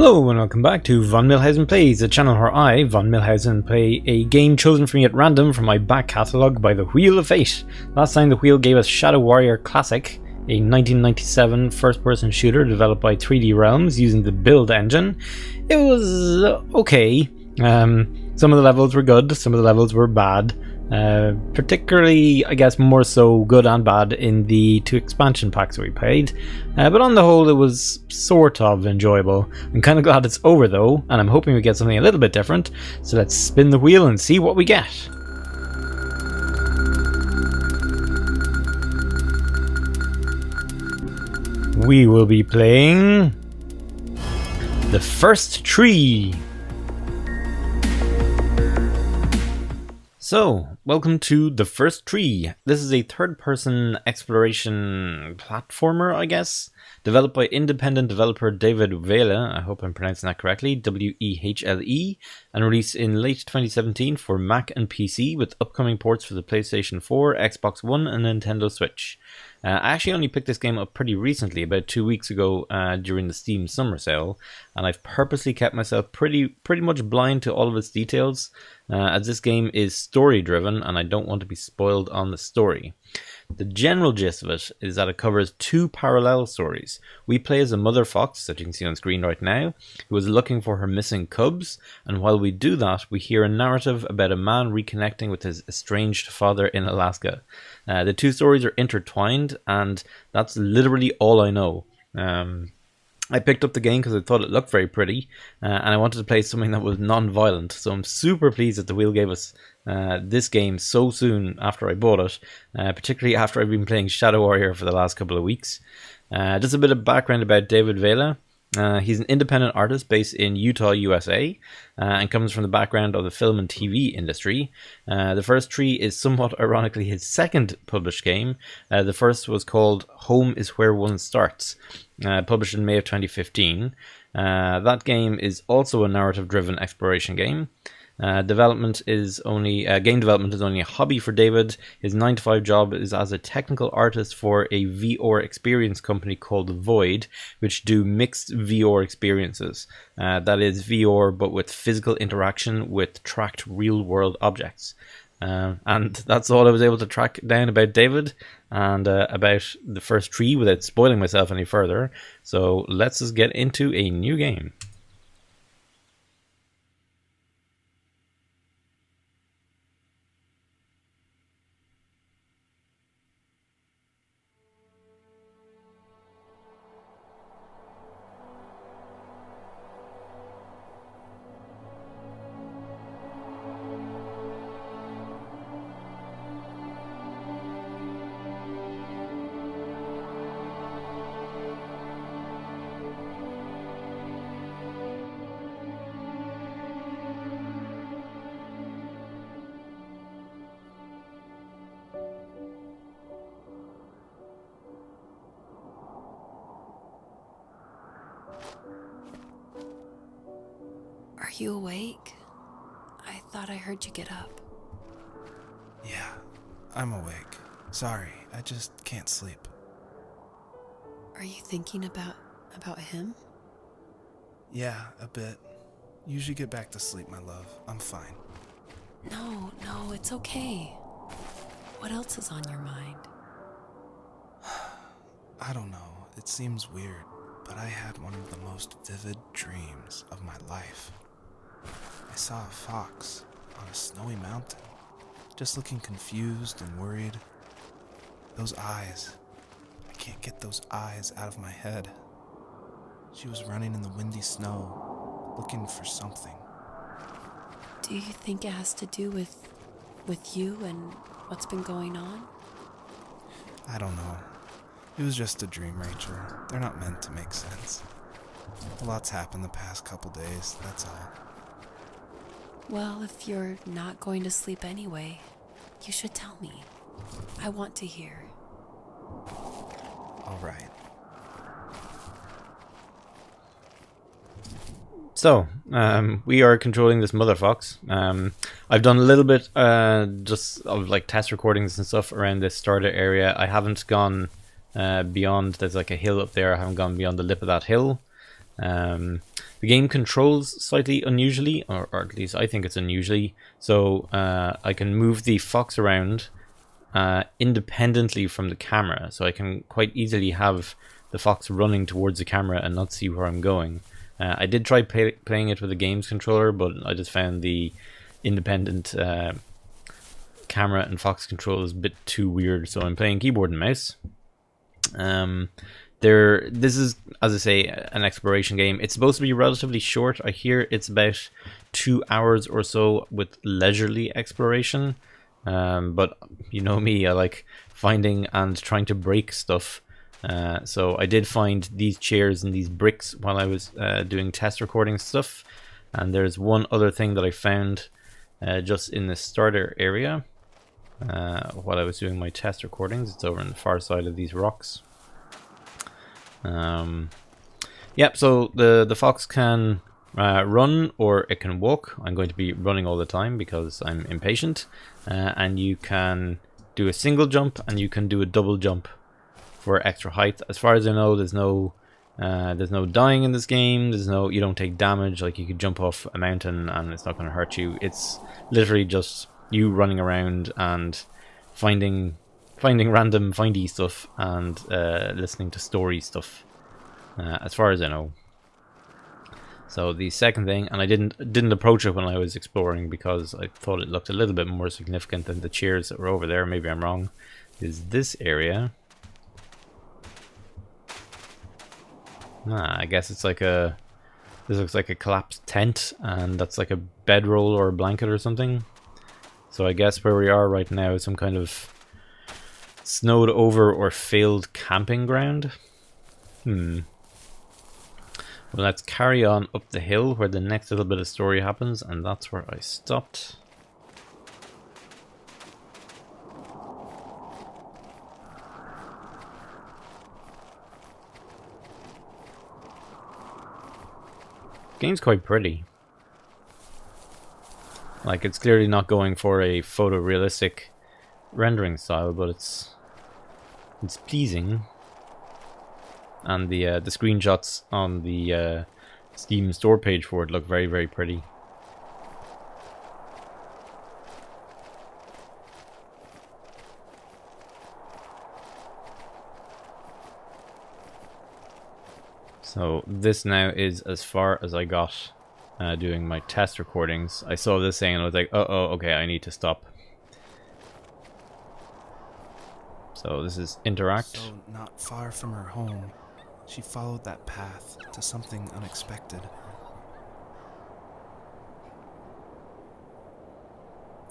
Hello and welcome back to Von Milhausen Plays, a channel where I, Von Milhausen, play a game chosen for me at random from my back catalogue by the Wheel of Fate. Last time the Wheel gave us Shadow Warrior Classic, a 1997 first-person shooter developed by 3D Realms using the Build engine. It was okay. Some of the levels were good, some of the levels were bad. Particularly, I guess, more so good and bad in the two expansion packs that we played. But on the whole, it was sort of enjoyable. I'm kind of glad it's over though, and I'm hoping we get something a little bit different. So let's spin the wheel and see what we get. We will be playing The First Tree. So, welcome to The First Tree. This is a third-person exploration platformer, I guess, developed by independent developer David Wehle, I hope I'm pronouncing that correctly, W-E-H-L-E, and released in late 2017 for Mac and PC, with upcoming ports for the PlayStation 4, Xbox One, and Nintendo Switch. I actually only picked this game up pretty recently, about 2 weeks ago during the Steam Summer Sale, and I've purposely kept myself pretty much blind to all of its details, as this game is story driven and I don't want to be spoiled on the story. The general gist of it is that it covers two parallel stories. We play as a mother fox, that you can see on screen right now, who is looking for her missing cubs, and while we do that, we hear a narrative about a man reconnecting with his estranged father in Alaska. The two stories are intertwined, and that's literally all I know. I picked up the game because I thought it looked very pretty, and I wanted to play something that was non-violent, so I'm super pleased that the Wheel gave us this game so soon after I bought it, particularly after I've been playing Shadow Warrior for the last couple of weeks. Just a bit of background about David Wehle. He's an independent artist based in Utah, USA, and comes from the background of the film and TV industry. The First Tree is somewhat ironically his second published game. The first was called Home is Where One Starts, published in May of 2015. That game is also a narrative-driven exploration game. Game development is only a hobby for David. His 9-to-5 job is as a technical artist for a VR experience company called Void, which do mixed VR experiences. That is VR but with physical interaction with tracked real-world objects. And that's all I was able to track down about David and about The First Tree without spoiling myself any further. So let's just get into a new game. Are you awake? I thought I heard you get up. Yeah, I'm awake. Sorry, I just can't sleep. Are you thinking about him? Yeah, a bit. You should get back to sleep, my love. I'm fine. No, it's okay. What else is on your mind? I don't know. It seems weird, but I had one of the most vivid dreams of my life. I saw a fox on a snowy mountain, just looking confused and worried. Those eyes. I can't get those eyes out of my head. She was running in the windy snow, looking for something. Do you think it has to do with you and what's been going on? I don't know. It was just a dream, Rachel. They're not meant to make sense. A lot's happened the past couple days, that's all. Well, if you're not going to sleep anyway, you should tell me. I want to hear. All right. So, we are controlling this mother fox. I've done a little bit just of like test recordings and stuff around this starter area. I haven't gone beyond, there's like a hill up there, I haven't gone beyond the lip of that hill. The game controls slightly unusually, or at least I think it's unusually. So I can move the fox around independently from the camera. So I can quite easily have the fox running towards the camera and not see where I'm going. I did try playing it with a games controller, but I just found the independent camera and fox control is a bit too weird. So I'm playing keyboard and mouse. This is, as I say, an exploration game. It's supposed to be relatively short. I hear it's about 2 hours or so with leisurely exploration. But you know me, I like finding and trying to break stuff. So I did find these chairs and these bricks while I was doing test recording stuff. And there's one other thing that I found just in the starter area while I was doing my test recordings. It's over on the far side of these rocks. Yep, so the fox can run or it can walk. I'm going to be running all the time because I'm impatient. And you can do a single jump and you can do a double jump for extra height. As far as I know, there's no dying in this game. You don't take damage. Like, you could jump off a mountain and it's not going to hurt you. It's literally just you running around and finding random findy stuff and listening to story stuff, as far as I know. So the second thing, and I didn't approach it when I was exploring because I thought it looked a little bit more significant than the chairs that were over there. Maybe I'm wrong. Is this area? I guess it's like this looks like a collapsed tent, and that's like a bedroll or a blanket or something. So I guess where we are right now is some kind of snowed over or failed camping ground. Well, let's carry on up the hill where the next little bit of story happens, and that's where I stopped. Game's quite pretty. Like, it's clearly not going for a photorealistic rendering style, but it's pleasing. And the screenshots on the Steam store page for it look very, very pretty. So this now is as far as I got doing my test recordings. I saw this thing and I was like, oh, okay, I need to stop. So this is interact. So not far from her home, she followed that path to something unexpected.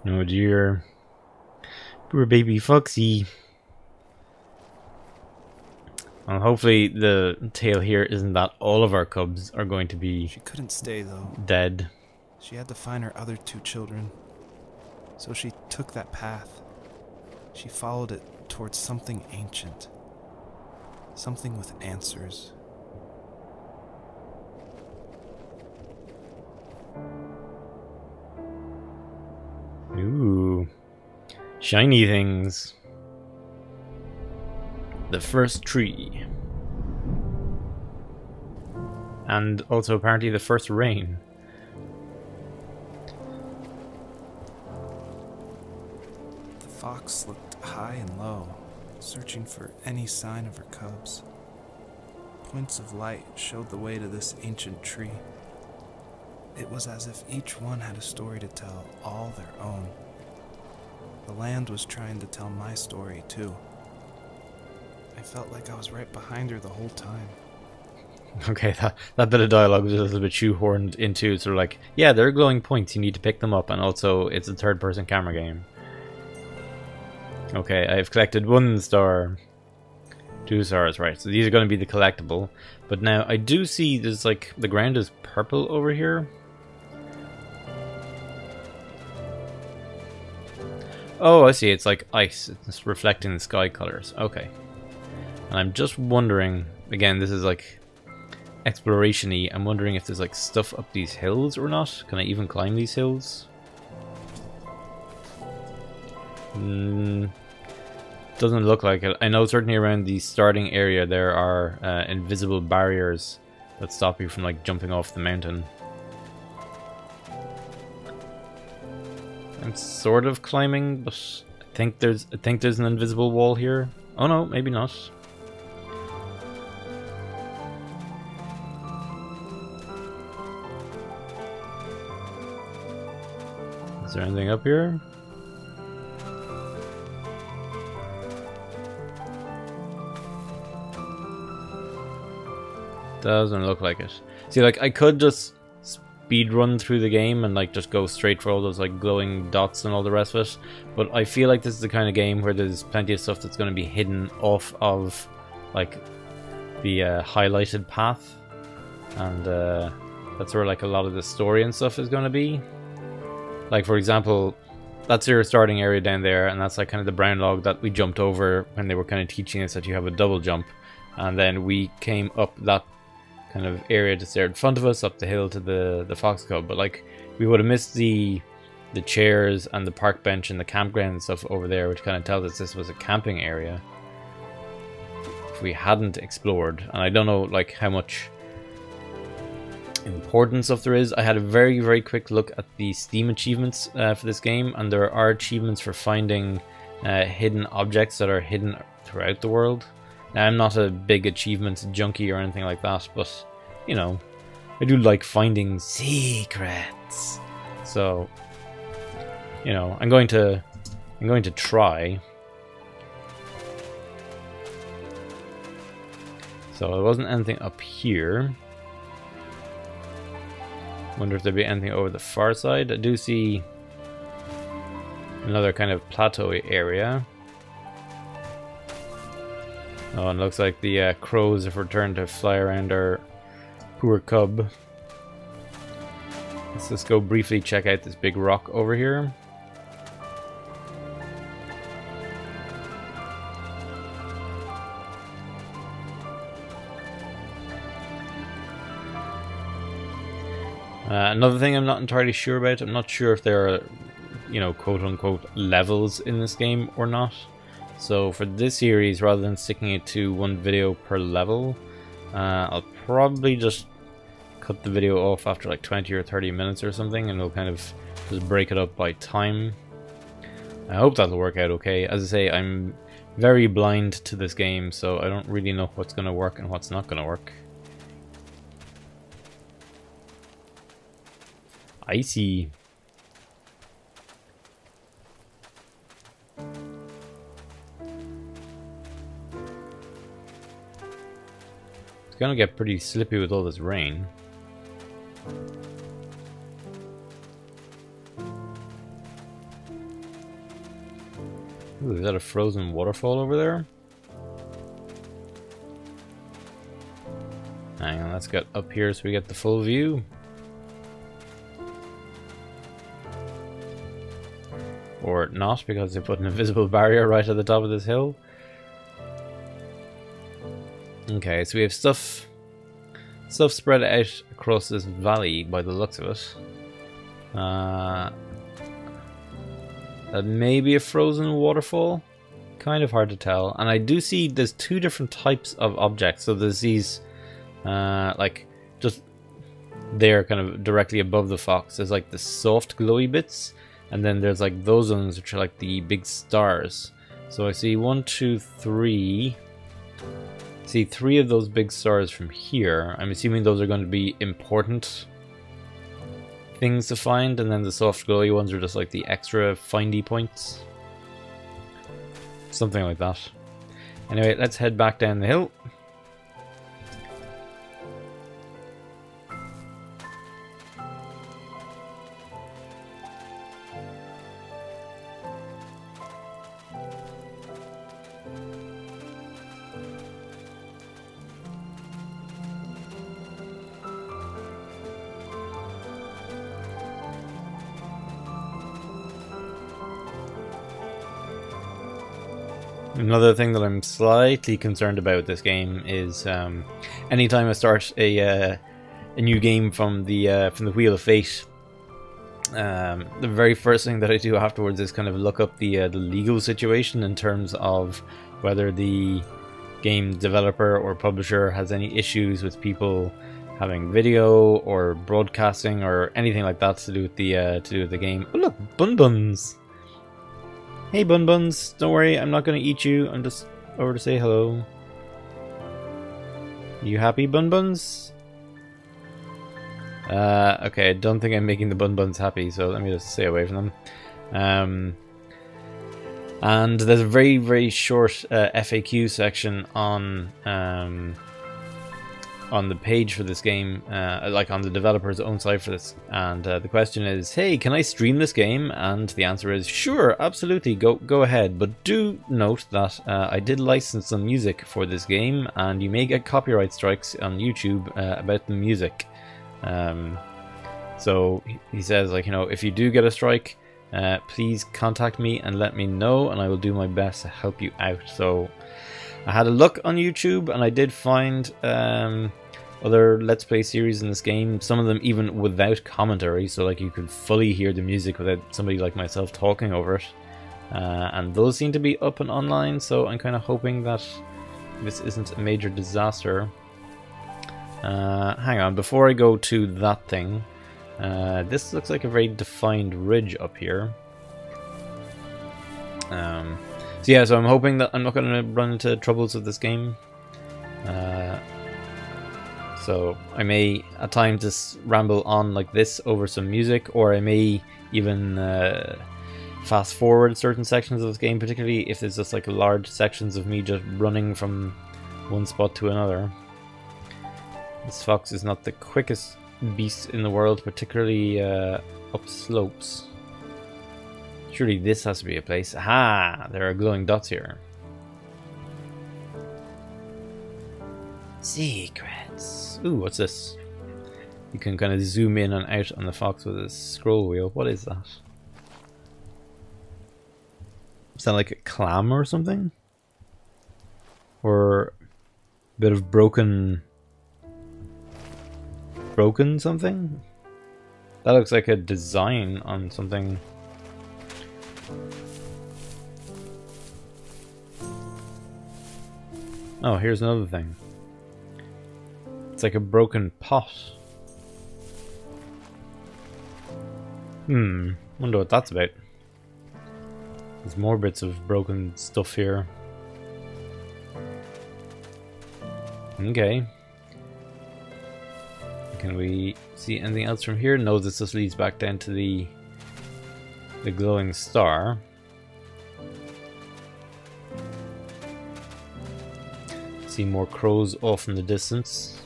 Oh dear. Poor baby Foxy. Well, hopefully the tale here isn't that all of our cubs are going to be She couldn't stay, though. dead. She had to find her other 2 children. So she took that path. She followed it towards something ancient. Something with answers. Ooh. Shiny things. The first tree. And also apparently the first rain. The fox looked high and low, searching for any sign of her cubs. Points of light showed the way to this ancient tree. It was as if each one had a story to tell, all their own. The land was trying to tell my story too. I felt like I was right behind her the whole time. Okay, that bit of dialogue was a little bit shoehorned into sort of like, yeah, there are glowing points, you need to pick them up, and also it's a third-person camera game. Okay, I've collected 1 star. 2 stars, right, so these are going to be the collectible. But now, I do see there's like, the ground is purple over here. Oh, I see, it's like ice. It's reflecting the sky colors. Okay. And I'm just wondering, again, this is like exploration-y. I'm wondering if there's like stuff up these hills or not. Can I even climb these hills? Doesn't look like it. I know certainly around the starting area there are invisible barriers that stop you from like jumping off the mountain. I'm sort of climbing, but I think there's an invisible wall here. Oh no, maybe not. Is there anything up here? Doesn't look like it. See, like, I could just speed run through the game and like just go straight for all those like glowing dots and all the rest of it, but I feel like this is the kind of game where there's plenty of stuff that's going to be hidden off of like the highlighted path, and that's where like a lot of the story and stuff is going to be. Like, for example, that's your starting area down there, and that's like kind of the brown log that we jumped over when they were kind of teaching us that you have a double jump, and then we came up that kind of area just there in front of us, up the hill to the fox cub. But like, we would have missed the chairs and the park bench and the campground and stuff over there, which kind of tells us this was a camping area, if we hadn't explored. And I don't know like how much important stuff there is. I had a very, very quick look at the Steam achievements for this game, and there are achievements for finding hidden objects that are hidden throughout the world. Now, I'm not a big achievements junkie or anything like that, but, you know, I do like finding secrets. So, you know, I'm going to try. So there wasn't anything up here. Wonder if there'd be anything over the far side. I do see another kind of plateau area. Oh, and it looks like the crows have returned to fly around our poor cub. Let's just go briefly check out this big rock over here. Another thing I'm not entirely sure about, I'm not sure if there are, you know, quote-unquote levels in this game or not. So for this series, rather than sticking it to one video per level, I'll probably just cut the video off after like 20 or 30 minutes or something, and we'll kind of just break it up by time. I hope that'll work out okay. As I say, I'm very blind to this game, so I don't really know what's going to work and what's not going to work. I see. It's gonna get pretty slippy with all this rain. Ooh, is that a frozen waterfall over there? Hang on, let's get up here so we get the full view. Or not, because they put an invisible barrier right at the top of this hill. Okay, so we have stuff spread out across this valley by the looks of it. That may be a frozen waterfall. Kind of hard to tell. And I do see there's two different types of objects. So there's these, like, just there kind of directly above the fox. There's like the soft glowy bits. And then there's like those ones which are like the big stars. So I see 1, 2, 3. See 3 of those big stars from here. I'm assuming those are going to be important things to find, and then the soft glowy ones are just like the extra findy points. Something like that. Anyway, let's head back down the hill. Another thing that I'm slightly concerned about with this game is anytime I start a new game from the Wheel of Fate, the very first thing that I do afterwards is kind of look up the legal situation in terms of whether the game developer or publisher has any issues with people having video or broadcasting or anything like that to do with the game. Oh look, Bun Buns. Hey Bun Buns, don't worry, I'm not gonna eat you. I'm just over to say hello. You happy, Bun Buns? Okay, I don't think I'm making the Bun Buns happy, so let me just stay away from them. And there's a very, very short FAQ section on the page for this game, like on the developer's own site for this. And the question is, hey, can I stream this game? And the answer is, sure, absolutely, go ahead. But do note that I did license some music for this game, and you may get copyright strikes on YouTube about the music. So he says, like, you know, if you do get a strike, please contact me and let me know, and I will do my best to help you out. So I had a look on YouTube, and I did find other Let's Play series in this game, some of them even without commentary, so like you could fully hear the music without somebody like myself talking over it. And those seem to be up and online, so I'm kind of hoping that this isn't a major disaster. Hang on, before I go to that thing, this looks like a very defined ridge up here. So yeah, so I'm hoping that I'm not going to run into troubles with this game. So I may at times just ramble on like this over some music, or I may even fast forward certain sections of this game, particularly if there's just like large sections of me just running from one spot to another. This fox is not the quickest beast in the world, particularly up slopes. Surely this has to be a place. Aha! There are glowing dots here. Secrets. Ooh, what's this? You can kind of zoom in and out on the fox with a scroll wheel. What is that? Is that like a clam or something? Or a bit of broken something? That looks like a design on something. Oh, here's another thing. It's like a broken pot. Wonder what that's about. There's more bits of broken stuff here. Okay. Can we see anything else from here? No, this just leads back down to the glowing star. See more crows off in the distance.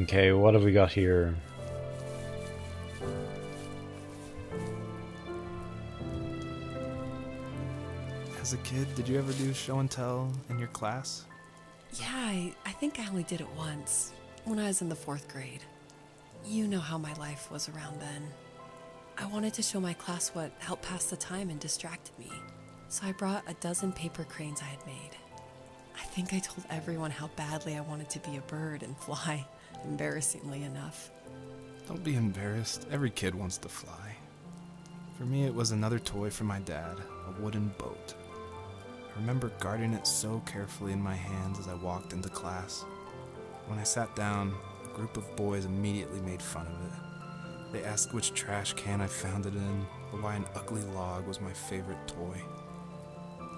Okay, what have we got here? As a kid, did you ever do show and tell in your class? Yeah, I think I only did it once, when I was in the 4th grade. You know how my life was around then. I wanted to show my class what helped pass the time and distracted me, so I brought a dozen paper cranes I had made. I think I told everyone how badly I wanted to be a bird and fly, embarrassingly enough. Don't be embarrassed. Every kid wants to fly. For me, it was another toy from my dad, a wooden boat. I remember guarding it so carefully in my hands as I walked into class. When I sat down, a group of boys immediately made fun of it. They asked which trash can I found it in, or why an ugly log was my favorite toy.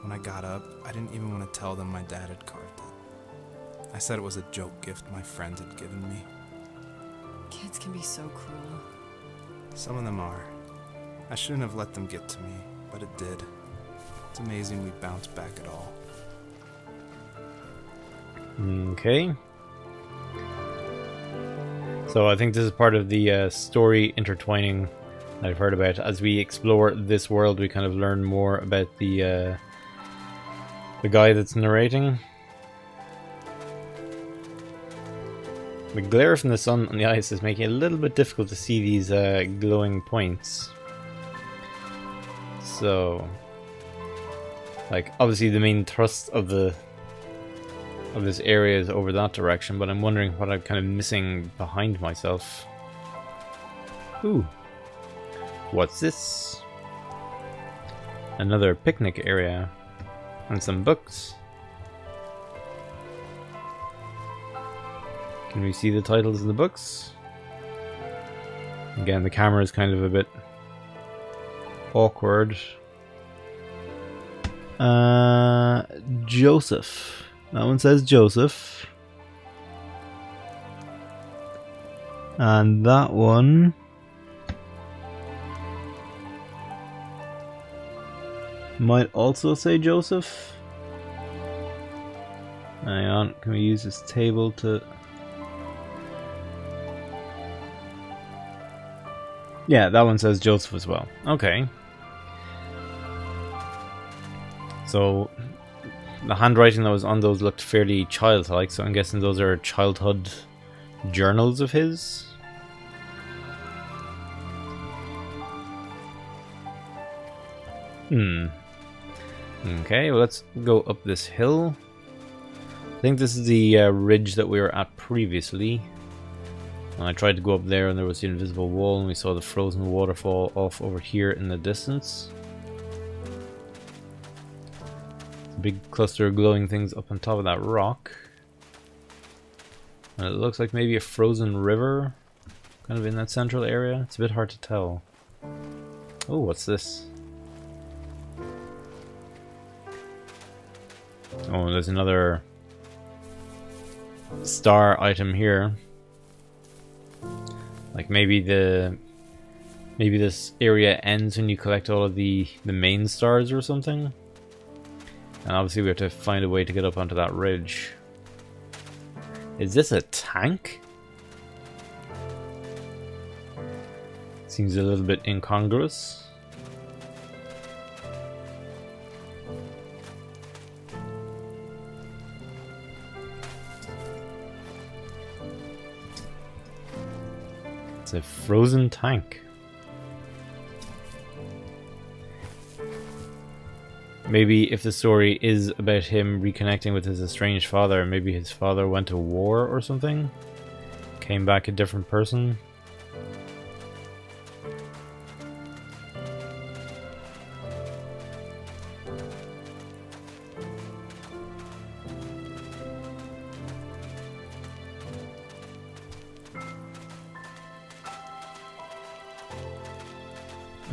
When I got up, I didn't even want to tell them my dad had carved it. I said it was a joke gift my friends had given me. Kids can be so cruel. Some of them are. I shouldn't have let them get to me, but it did. It's amazing we bounced back at all. Okay. So I think this is part of the story intertwining that I've heard about. As we explore this world, we kind of learn more about the guy that's narrating. The glare from the sun on the ice is making it a little bit difficult to see these glowing points. So, like, obviously the main thrust of this area is over that direction, but I'm wondering what I'm kind of missing behind myself. Ooh. What's this? Another picnic area. And some books. Can we see the titles of the books? Again, the camera is kind of a bit awkward. Joseph. That one says Joseph. And that one might also say Joseph. Hang on, can we use this table to... Yeah, that one says Joseph as well. Okay. So, the handwriting that was on those looked fairly childlike, so I'm guessing those are childhood journals of his. Okay, well, let's go up this hill. I think this is the ridge that we were at previously. And I tried to go up there and there was the invisible wall and we saw the frozen waterfall off over here in the distance. A big cluster of glowing things up on top of that rock. And it looks like maybe a frozen river kind of in that central area. It's a bit hard to tell. Oh, what's this? Oh, there's another star item here. Like maybe this area ends when you collect all of the main stars or something. And obviously we have to find a way to get up onto that ridge. Is this a tank? Seems a little bit incongruous. It's a frozen tank. Maybe if the story is about him reconnecting with his estranged father, maybe his father went to war or something? Came back a different person?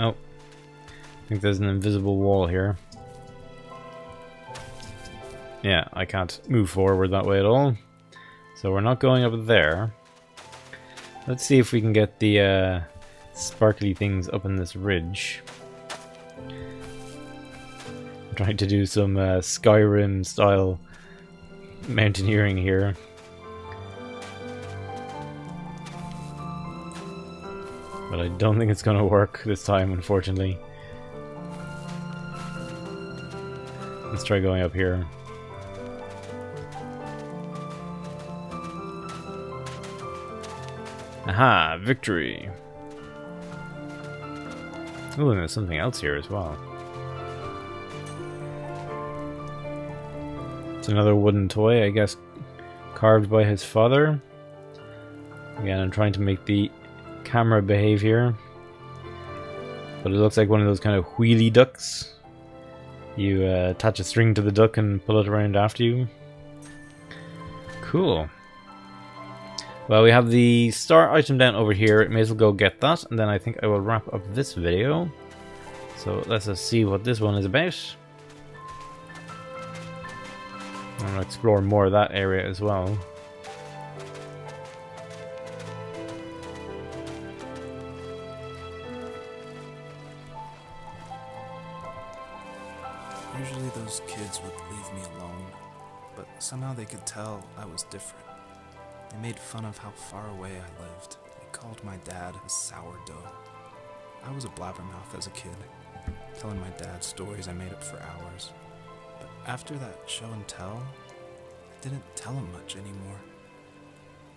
Oh, I think there's an invisible wall here. Yeah, I can't move forward that way at all. So we're not going up there. Let's see if we can get the sparkly things up in this ridge. I'm trying to do some Skyrim style mountaineering here. But I don't think it's going to work this time, unfortunately. Let's try going up here. Aha! Victory! Ooh, and there's something else here as well. It's another wooden toy, I guess, carved by his father. Again, I'm trying to make the camera behave here. But it looks like one of those kind of wheelie ducks. You attach a string to the duck and pull it around after you. Cool. Well, we have the star item down over here. May as well go get that, and then I think I will wrap up this video. So let's just see what this one is about. I'm going to explore more of that area as well. Usually those kids would leave me alone, but somehow they could tell I was different. They made fun of how far away I lived. They called my dad a sourdough. I was a blabbermouth as a kid, telling my dad stories I made up for hours. But after that show and tell, I didn't tell him much anymore.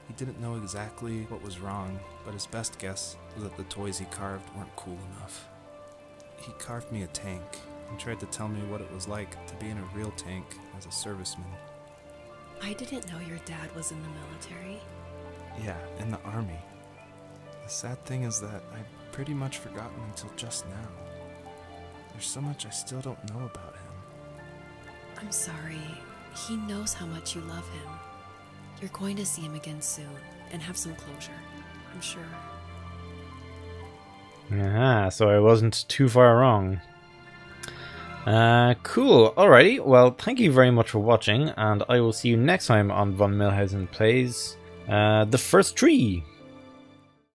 He didn't know exactly what was wrong, but his best guess was that the toys he carved weren't cool enough. He carved me a tank and tried to tell me what it was like to be in a real tank as a serviceman. I didn't know your dad was in the military. Yeah, in the army. The sad thing is that I'd pretty much forgotten until just now. There's so much I still don't know about him. I'm sorry. He knows how much you love him. You're going to see him again soon and have some closure, I'm sure. Ah, so I wasn't too far wrong. Cool. Alrighty, well, thank you very much for watching, and I will see you next time on Von Milhausen Plays The First Tree.